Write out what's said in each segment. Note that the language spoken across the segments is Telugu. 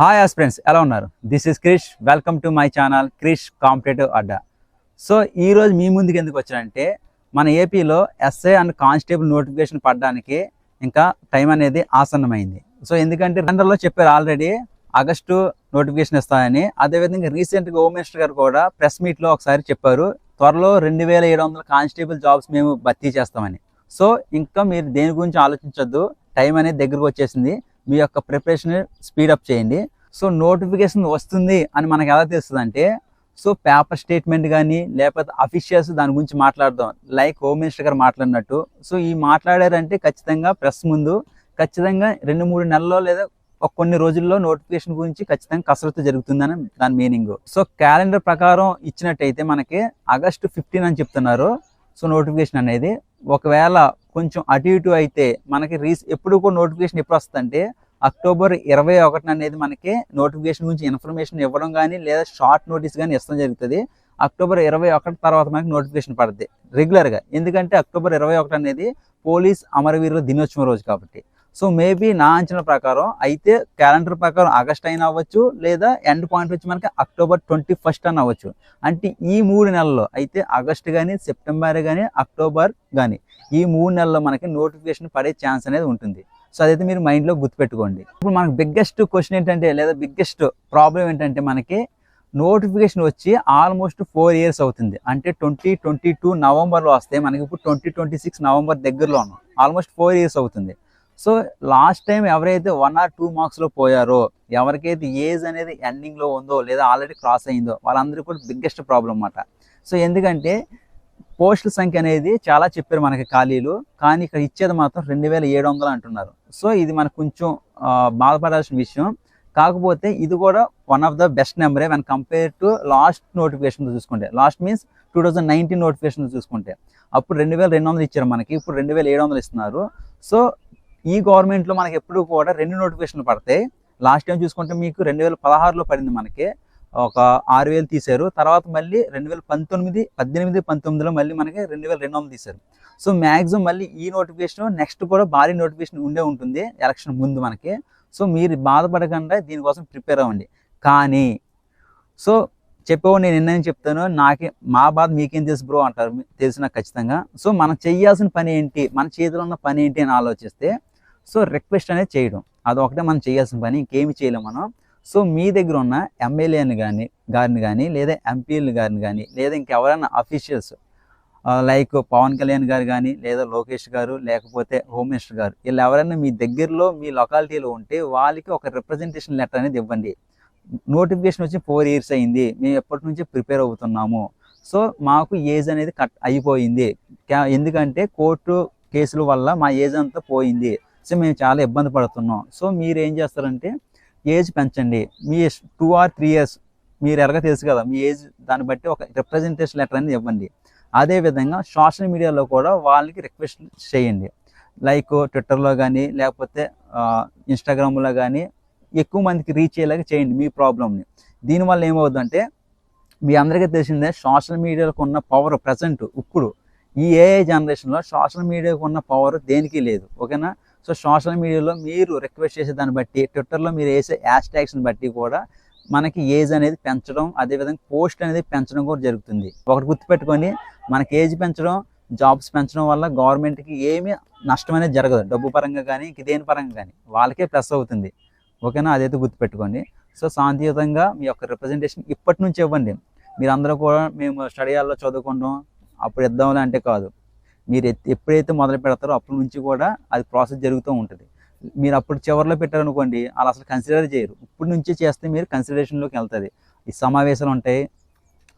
హాయ్ ఆస్పిరెంట్స్, ఎలా ఉన్నారు? This is Krish. Welcome to my channel Krish competitive Adda. So ఈరోజు మీ ముందుకు ఎందుకు వచ్చానంటే, మన ఏపీలో ఎస్ఐ అండ్ కానిస్టేబుల్ నోటిఫికేషన్ పడడానికి ఇంకా టైం అనేది ఆసన్నమైంది. సో ఎందుకంటే రెండర్లో చెప్పారు ఆల్రెడీ ఆగస్టు నోటిఫికేషన్ ఇస్తాయని. అదేవిధంగా రీసెంట్గా హోమ్ మినిస్టర్ గారు కూడా ప్రెస్ మీట్లో ఒకసారి చెప్పారు, త్వరలో 2700 కానిస్టేబుల్ జాబ్స్ మేము భర్తీ చేస్తామని. సో ఇంకా మీరు దేని గురించి ఆలోచించొద్దు, టైం అనేది దగ్గరకు వచ్చేసింది. మీ యొక్క ప్రిపరేషన్ స్పీడప్ చేయండి. సో నోటిఫికేషన్ వస్తుంది అని మనకు ఎలా తెలుస్తుంది అంటే, సో పేపర్ స్టేట్మెంట్ కానీ లేకపోతే అఫీషియల్స్ దాని గురించి మాట్లాడదాం, లైక్ హోమ్ మినిస్టర్ గారు మాట్లాడినట్టు. సో ఈ మాట్లాడారంటే ఖచ్చితంగా ప్రెస్ ముందు ఖచ్చితంగా 2-3 నెలల్లో లేదా కొన్ని రోజుల్లో నోటిఫికేషన్ గురించి ఖచ్చితంగా కసరత్తు జరుగుతుందని దాని మీనింగ్. సో క్యాలెండర్ ప్రకారం ఇచ్చినట్టయితే మనకి ఆగస్టు 15 అని చెప్తున్నారు. సో నోటిఫికేషన్ అనేది ఒకవేళ కొంచెం అటు ఇటు అయితే మనకి ఎప్పుడు కూడా నోటిఫికేషన్ ఎప్పుడు వస్తుందంటే అక్టోబర్ 21 అనేది మనకి నోటిఫికేషన్ గురించి ఇన్ఫర్మేషన్ ఇవ్వడం కానీ లేదా షార్ట్ నోటీస్ కానీ ఇష్టం జరుగుతుంది. అక్టోబర్ 21 తర్వాత మనకి నోటిఫికేషన్ పడుతుంది రెగ్యులర్గా. ఎందుకంటే అక్టోబర్ 21 అనేది పోలీస్ అమరవీరుల దినోత్సవం రోజు కాబట్టి. సో మేబీ నా అంచనా ప్రకారం అయితే క్యాలెండర్ ప్రకారం ఆగస్ట్ అయినా అవ్వచ్చు, లేదా ఎండ్ పాయింట్ వచ్చి మనకి అక్టోబర్ 21 అని అవ్వచ్చు. అంటే ఈ 3 నెలల్లో అయితే ఆగస్ట్ కానీ, సెప్టెంబర్ కానీ, అక్టోబర్ కానీ ఈ 3 నెలల్లో మనకి నోటిఫికేషన్ పడే ఛాన్స్ అనేది ఉంటుంది. సో అదైతే మీరు మైండ్లో గుర్తుపెట్టుకోండి. ఇప్పుడు మనకు బిగ్గెస్ట్ క్వశ్చన్ ఏంటంటే, లేదా బిగ్గెస్ట్ ప్రాబ్లం ఏంటంటే, మనకి నోటిఫికేషన్ వచ్చి ఆల్మోస్ట్ 4 years అవుతుంది. అంటే 2022 నవంబర్లో వస్తే మనకి ఇప్పుడు 2026 నవంబర్ దగ్గరలో ఉన్నాం. ఆల్మోస్ట్ 4 years అవుతుంది. సో లాస్ట్ టైం ఎవరైతే 1 or 2 మార్క్స్లో పోయారో, ఎవరికైతే ఏజ్ అనేది ఎండింగ్లో ఉందో లేదా ఆల్రెడీ క్రాస్ అయిందో వాళ్ళందరికీ కూడా బిగ్గెస్ట్ ప్రాబ్లం అన్నమాట. సో ఎందుకంటే పోస్టుల సంఖ్య అనేది చాలా చెప్పారు మనకి ఖాళీలు, కానీ ఇక్కడ ఇచ్చేది మాత్రం 2700 అంటున్నారు. సో ఇది మనకు కొంచెం బాధపడాల్సిన విషయం. కాకపోతే ఇది కూడా వన్ ఆఫ్ ద బెస్ట్ నెంబరే when compare to last notification చూసుకుంటే. లాస్ట్ మీన్స్ 2019 నోటిఫికేషన్ చూసుకుంటే అప్పుడు 2200 ఇచ్చారు మనకి, ఇప్పుడు 2700 ఇస్తున్నారు. సో ఈ గవర్నమెంట్లో మనకి ఎప్పుడు కూడా 2 నోటిఫికేషన్లు పడతాయి. లాస్ట్ టైం చూసుకుంటే మీకు 2016లో పడింది, మనకి ఒక 6000 తీశారు. తర్వాత మళ్ళీ 2018-19లో మళ్ళీ మనకి 2200 తీశారు. సో మ్యాక్సిమం మళ్ళీ ఈ నోటిఫికేషన్ నెక్స్ట్ కూడా భారీ నోటిఫికేషన్ ఉంటుంది ఎలక్షన్ ముందు మనకి. సో మీరు బాధపడకుండా దీనికోసం ప్రిపేర్ అవ్వండి. కానీ సో చెప్పేవాడు నేను ఎన్నని చెప్తాను, మా బాధ మీకేం తెలుసు బ్రో అంటారు, తెలుసు నాకు ఖచ్చితంగా. సో మనం చేయాల్సిన పని ఏంటి, మన చేతిలో ఉన్న పని ఏంటి అని ఆలోచిస్తే, సో రిక్వెస్ట్ అనేది చేయడం అదొకటే మనం చేయాల్సిన పని, ఇంకేమి చేయలేము మనం. సో మీ దగ్గర ఉన్న ఎమ్మెల్యేని గారిని కానీ లేదా ఎంపీలు గారిని కానీ లేదా ఇంకెవరైనా అఫీషియల్స్ లైక్ పవన్ కళ్యాణ్ గారు కానీ లేదా లోకేష్ గారు లేకపోతే హోమ్ మినిస్టర్ గారు, వీళ్ళు ఎవరైనా మీ దగ్గరలో మీ లొకాలిటీలో ఉంటే వాళ్ళకి ఒక రిప్రజెంటేషన్ లెటర్ అనేది ఇవ్వండి. నోటిఫికేషన్ వచ్చి 4 years అయింది, మేము ఎప్పటి నుంచి ప్రిపేర్ అవుతున్నాము. సో మాకు ఏజ్ అనేది కట్ అయిపోయింది, ఎందుకంటే కోర్టు కేసుల వల్ల మా ఏజ్ అంతా పోయింది. సో మేము చాలా ఇబ్బంది పడుతున్నాం. సో మీరు ఏం చేస్తారంటే ఏజ్ పెంచండి. మీ 2 or 3 years మీరు ఎలాగ తెలుసు కదా మీ ఏజ్, దాన్ని బట్టి ఒక రిప్రజెంటేషన్ లెటర్ అనేది ఇవ్వండి. అదేవిధంగా సోషల్ మీడియాలో కూడా వాళ్ళకి రిక్వెస్ట్ చేయండి, లైక్ ట్విట్టర్లో కానీ లేకపోతే ఇన్స్టాగ్రామ్లో కానీ ఎక్కువ మందికి రీచ్ అయ్యేలాగా చేయండి మీ ప్రాబ్లమ్ని. దీనివల్ల ఏమవుతుందంటే మీ అందరికీ తెలిసిందే సోషల్ మీడియాకు ఉన్న పవర్ ప్రజెంట్ ఇప్పుడు ఈ ఏఐ జనరేషన్లో సోషల్ మీడియాకు ఉన్న పవర్ దేనికి లేదు, ఓకేనా. సో సోషల్ మీడియాలో మీరు రిక్వెస్ట్ చేసే దాన్ని బట్టి, ట్విట్టర్లో మీరు వేసే హ్యాష్ ట్యాగ్స్ని బట్టి కూడా మనకి ఏజ్ అనేది పెంచడం, అదేవిధంగా పోస్ట్ అనేది పెంచడం కూడా జరుగుతుంది. ఒకటి గుర్తుపెట్టుకొని, మనకి ఏజ్ పెంచడం, జాబ్స్ పెంచడం వల్ల గవర్నమెంట్కి ఏమీ నష్టం అనేది జరగదు, డబ్బు పరంగా కానీ దేని పరంగా కానీ వాళ్ళకే ప్లస్ అవుతుంది, ఓకేనా. అదైతే గుర్తుపెట్టుకోండి. సో శాంతియుతంగా మీ యొక్క రిప్రజెంటేషన్ ఇప్పటి నుంచి ఇవ్వండి. మీరందరూ కూడా మేము స్టడీ హాల్లో చదువుకుంటాం అప్పుడు ఇద్దామని అంటే కాదు, మీరు ఎప్పుడైతే మొదలు పెడతారో అప్పటి నుంచి కూడా అది ప్రాసెస్ జరుగుతూ ఉంటుంది. మీరు అప్పుడు చివరిలో పెట్టారనుకోండి, వాళ్ళు అసలు కన్సిడర్ చేయరు. ఇప్పటి నుంచి చేస్తే మీరు కన్సిడరేషన్లోకి వెళ్తుంది. ఈ సమావేశాలు ఉంటాయి,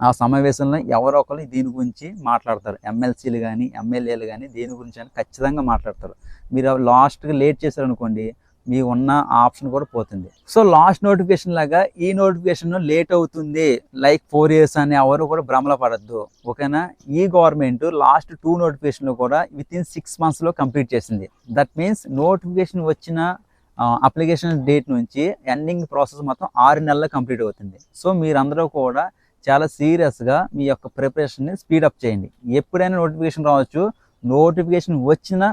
ఆ సమావేశంలో ఎవరో ఒకరు దీని గురించి మాట్లాడతారు. ఎమ్మెల్సీలు కానీ ఎమ్మెల్యేలు కానీ దీని గురించి అని ఖచ్చితంగా మాట్లాడతారు. మీరు లాస్ట్గా లేట్ చేశారనుకోండి, మీ ఉన్న ఆప్షన్ కూడా పోతుంది. సో లాస్ట్ నోటిఫికేషన్ లాగా ఈ నోటిఫికేషన్ లేట్ అవుతుంది లైక్ 4 years అని ఎవరు కూడా భ్రమలో పడద్దు, ఓకేనా. ఈ గవర్నమెంట్ లాస్ట్ 2 నోటిఫికేషన్లు కూడా within 6 monthsలో కంప్లీట్ చేసింది. దట్ మీన్స్ నోటిఫికేషన్ వచ్చిన అప్లికేషన్ డేట్ నుంచి ఎండింగ్ ప్రాసెస్ మొత్తం 6 నెలల్లో కంప్లీట్ అవుతుంది. సో మీరందరూ కూడా చాలా సీరియస్గా మీ యొక్క ప్రిపరేషన్ని స్పీడప్ చేయండి. ఎప్పుడైనా నోటిఫికేషన్ రావచ్చు, నోటిఫికేషన్ వచ్చిన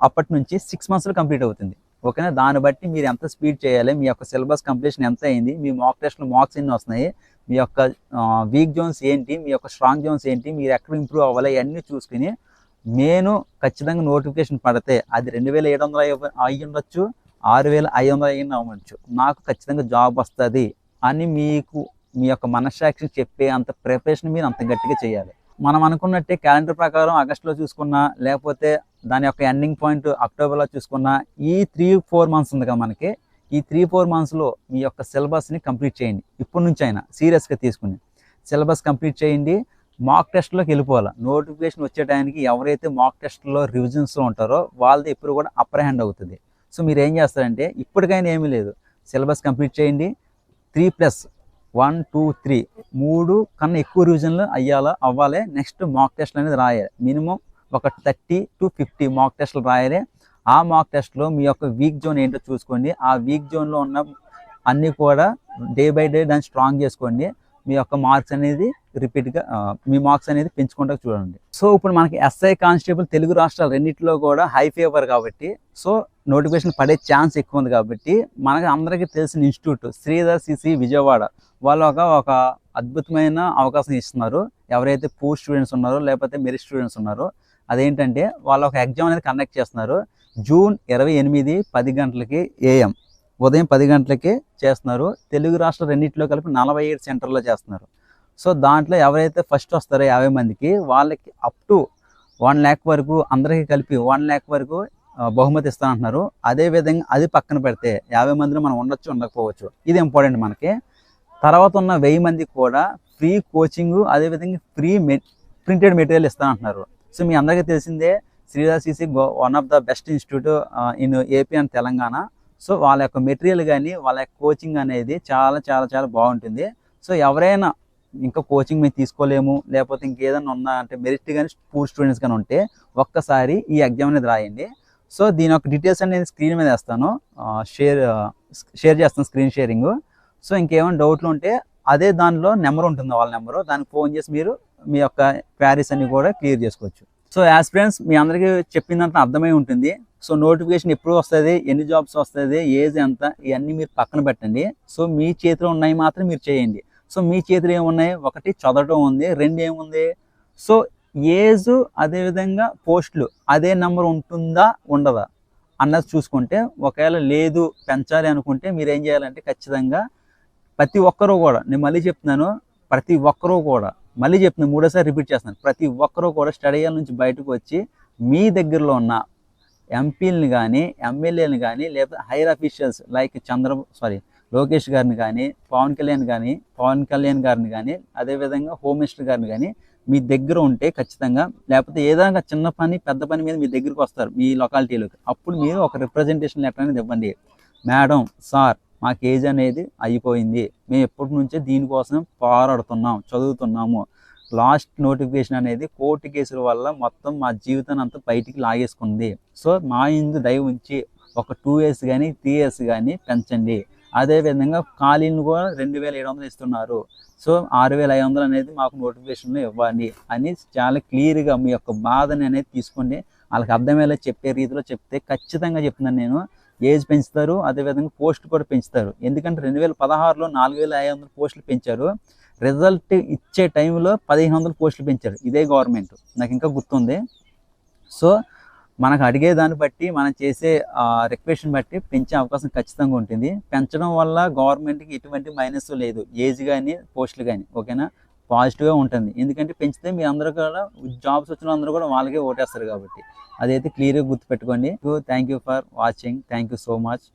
అప్పటి నుంచి 6 monthsలో కంప్లీట్ అవుతుంది. ఓకేనా. దాన్ని బట్టి మీరు ఎంత స్పీడ్ చేయాలి, మీ యొక్క సిలబస్ కంప్లీషన్ ఎంత అయింది, మీ మాక్ టెస్ట్లో మార్క్స్ ఎన్ని వస్తున్నాయి, మీ యొక్క వీక్ జోన్స్ ఏంటి, మీ యొక్క స్ట్రాంగ్ జోన్స్ ఏంటి, మీరు ఎక్కడ ఇంప్రూవ్ అవ్వాలి, ఇవన్నీ చూసుకుని నేను ఖచ్చితంగా నోటిఫికేషన్ పడితే అది 2700 అయ్యి ఉండొచ్చు, 6500 అయినా అవ్వచ్చు, నాకు ఖచ్చితంగా జాబ్ వస్తుంది అని మీకు మీ యొక్క మనస్సాక్షి చెప్పే అంత ప్రిపరేషన్ మీరు అంత గట్టిగా చేయాలి. మనం అనుకున్నట్టే క్యాలెండర్ ప్రకారం ఆగస్టులో చూసుకున్నా, లేకపోతే దాని యొక్క ఎండింగ్ పాయింట్ అక్టోబర్లో చూసుకున్నా, ఈ 3-4 మంత్స్ ఉంది కదా మనకి, ఈ 3-4 మంత్స్లో మీ యొక్క సిలబస్ని కంప్లీట్ చేయండి. ఇప్పటి నుంచి అయినా సీరియస్గా తీసుకుని సిలబస్ కంప్లీట్ చేయండి. మాక్ టెస్ట్లోకి వెళ్ళిపోవాలి. నోటిఫికేషన్ వచ్చే టైంకి ఎవరైతే మాక్ టెస్ట్లో రివిజన్స్లో ఉంటారో వాళ్ళది ఎప్పుడు కూడా అప్పర్ హ్యాండ్ అవుతుంది. సో మీరు ఏం చేస్తారంటే ఇప్పటికైనా ఏమీ లేదు, సిలబస్ కంప్లీట్ చేయండి. 3+1, 2, 3 3 కన్నా ఎక్కువ రివిజన్లు అవ్వాలి. నెక్స్ట్ మాక్ టెస్ట్లు అనేది రాయాలి. మినిమం ఒక 30 to 50 మాక్ టెస్ట్లు రాయాలి. ఆ మాక్ టెస్ట్లో మీ యొక్క వీక్ జోన్ ఏంటో చూసుకోండి. ఆ వీక్ జోన్లో ఉన్న అన్నీ కూడా డే బై డే దాన్ని స్ట్రాంగ్ చేసుకోండి. మీ యొక్క మార్క్స్ అనేది రిపీట్గా మీ మార్క్స్ అనేది పెంచుకుంటూ చూడండి. సో ఇప్పుడు మనకి ఎస్ఐ కానిస్టేబుల్ తెలుగు రాష్ట్రాలు రెండింటిలో కూడా హై ఫేవర్ కాబట్టి, సో నోటిఫికేషన్ పడే ఛాన్స్ ఎక్కువ ఉంది కాబట్టి, మనకి అందరికీ తెలిసిన ఇన్స్టిట్యూట్ శ్రీధర్ సిసి విజయవాడ వాళ్ళు ఒక అద్భుతమైన అవకాశం ఇస్తున్నారు. ఎవరైతే పూర్ స్టూడెంట్స్ ఉన్నారో లేకపోతే మెరిట్ స్టూడెంట్స్ ఉన్నారో, అదేంటంటే వాళ్ళు ఒక ఎగ్జామ్ అనేది కండక్ట్ చేస్తున్నారు. జూన్ 28 10 గంటలకి AM ఉదయం 10 గంటలకి చేస్తున్నారు. తెలుగు రాష్ట్రాలు రెండింటిలో కలిపి 47 సెంటర్లో చేస్తున్నారు. సో దాంట్లో ఎవరైతే ఫస్ట్ వస్తారో 50 మందికి వాళ్ళకి అప్ టు 1 lakh వరకు, అందరికీ కలిపి 1 lakh వరకు బహుమతి ఇస్తానంటున్నారు. అదేవిధంగా అది పక్కన పెడితే 50 మందిలో మనం ఉండొచ్చు, ఉండకపోవచ్చు, ఇది ఇంపార్టెంట్ మనకి. తర్వాత ఉన్న 1000 మందికి కూడా ఫ్రీ కోచింగ్, అదేవిధంగా ఫ్రీ ప్రింటెడ్ మెటీరియల్ ఇస్తానంటున్నారు. సో మీ అందరికీ తెలిసిందే Sridhar CC one of the best institute in AP and Telangana. So వాళ్ళ యొక్క మెటీరియల్ కానీ వాళ్ళ యొక్క కోచింగ్ అనేది చాలా చాలా చాలా బాగుంటుంది. సో ఎవరైనా ఇంకా కోచింగ్ మేము తీసుకోలేము, లేకపోతే ఇంకేదైనా ఉన్నా అంటే మెరిట్ కానీ పూర్ స్టూడెంట్స్ కానీ ఉంటే ఒక్కసారి ఈ ఎగ్జామ్ అనేది రాయండి. సో దీని యొక్క డీటెయిల్స్ అనేది స్క్రీన్ మీద వేస్తాను, షేర్ చేస్తాను, స్క్రీన్ షేరింగ్. సో ఇంకేమైనా డౌట్లు ఉంటే అదే దానిలో నెంబర్ ఉంటుంది, వాళ్ళ నెంబరు, దానికి ఫోన్ చేసి మీరు మీ యొక్క క్వారీస్ అన్ని కూడా క్లియర్ చేసుకోవచ్చు. సో యాస్పిరెంట్స్ మీ అందరికీ చెప్పిందంతా అర్థమై ఉంటుంది. సో నోటిఫికేషన్ ఎప్పుడు వస్తుంది, ఎన్ని జాబ్స్ వస్తుంది, ఏజ్ ఎంత, ఇవన్నీ మీరు పక్కన పెట్టండి. సో మీ చేతిలో ఉన్నాయి మాత్రం మీరు చేయండి. సో మీ చేతిలో ఏమున్నాయి, ఒకటి చదవటం ఉంది, 2 ఏముంది, సో ఏజ్ అదేవిధంగా పోస్టులు అదే నెంబర్ ఉంటుందా ఉండదా అన్నది చూసుకుంటే, ఒకవేళ లేదు పెంచాలి అనుకుంటే మీరు ఏం చేయాలంటే ఖచ్చితంగా ప్రతి ఒక్కరూ కూడా, నేను మళ్ళీ చెప్తున్నాను, ప్రతి ఒక్కరూ కూడా మళ్ళీ చెప్తున్నాను, 3వ సారి రిపీట్ చేస్తున్నాను, ప్రతి ఒక్కరూ కూడా స్టడీ హాల్ నుంచి బయటకు వచ్చి మీ దగ్గరలో ఉన్న ఎంపీలని కానీ ఎమ్మెల్యేని కానీ లేకపోతే హైర్ అఫీషియల్స్ లైక్ లోకేష్ గారిని కానీ పవన్ కళ్యాణ్ గారిని కానీ అదేవిధంగా హోమ్ మినిస్టర్ గారిని కానీ మీ దగ్గర ఉంటే ఖచ్చితంగా, లేకపోతే ఏదైనా చిన్న పని పెద్ద పని మీద మీ దగ్గరికి వస్తారు మీ లొకాలిటీలోకి, అప్పుడు మీరు ఒక రిప్రజెంటేషన్ లెటర్ అనేది ఇవ్వండి. మేడం, సార్, మాకు ఏజ్ అనేది అయిపోయింది, మేము ఎప్పటి నుంచే దీనికోసం పోరాడుతున్నాం, చదువుతున్నాము, లాస్ట్ నోటిఫికేషన్ అనేది కోర్టు కేసుల వల్ల మొత్తం మా జీవితాన్ని అంతా బయటికి లాగేసుకుంది. సో మా ఇందు దయ ఉంచి ఒక 2 years కానీ 3 years కానీ పెంచండి. అదేవిధంగా ఖాళీలు కూడా 2700 ఇస్తున్నారు. సో 6500 అనేది మాకు నోటిఫికేషన్లో ఇవ్వాలి అని చాలా క్లియర్గా మీ యొక్క బాధని అనేది తీసుకోండి. వాళ్ళకి అర్థమయ్యేలా చెప్పే రీతిలో చెప్తే ఖచ్చితంగా చెప్తున్నాను నేను, ఏజ్ పెంచుతారు, అదేవిధంగా పోస్ట్ కూడా పెంచుతారు. ఎందుకంటే 2016లో 4500 పోస్టులు పెంచారు, రిజల్ట్ ఇచ్చే టైంలో 1500 పోస్టులు పెంచారు ఇదే గవర్నమెంట్, నాకు ఇంకా గుర్తుంది. సో మనకు అడిగే దాన్ని బట్టి మనం చేసే రిక్వెస్ట్ బట్టి పెంచే అవకాశం ఖచ్చితంగా ఉంటుంది. పెంచడం వల్ల గవర్నమెంట్కి ఎటువంటి మైనస్ లేదు, ఏజ్ కానీ పోస్టులు కానీ, ఓకేనా, పాజిటివ్గా ఉంటుంది. ఎందుకంటే పెంచితే మీ అందరూ కూడా జాబ్స్ వచ్చిన అందరూ కూడా వాళ్ళకే ఓటేస్తారు కాబట్టి, అదైతే క్లియర్గా గుర్తుపెట్టుకోండి. Thank you for watching, thank you so much.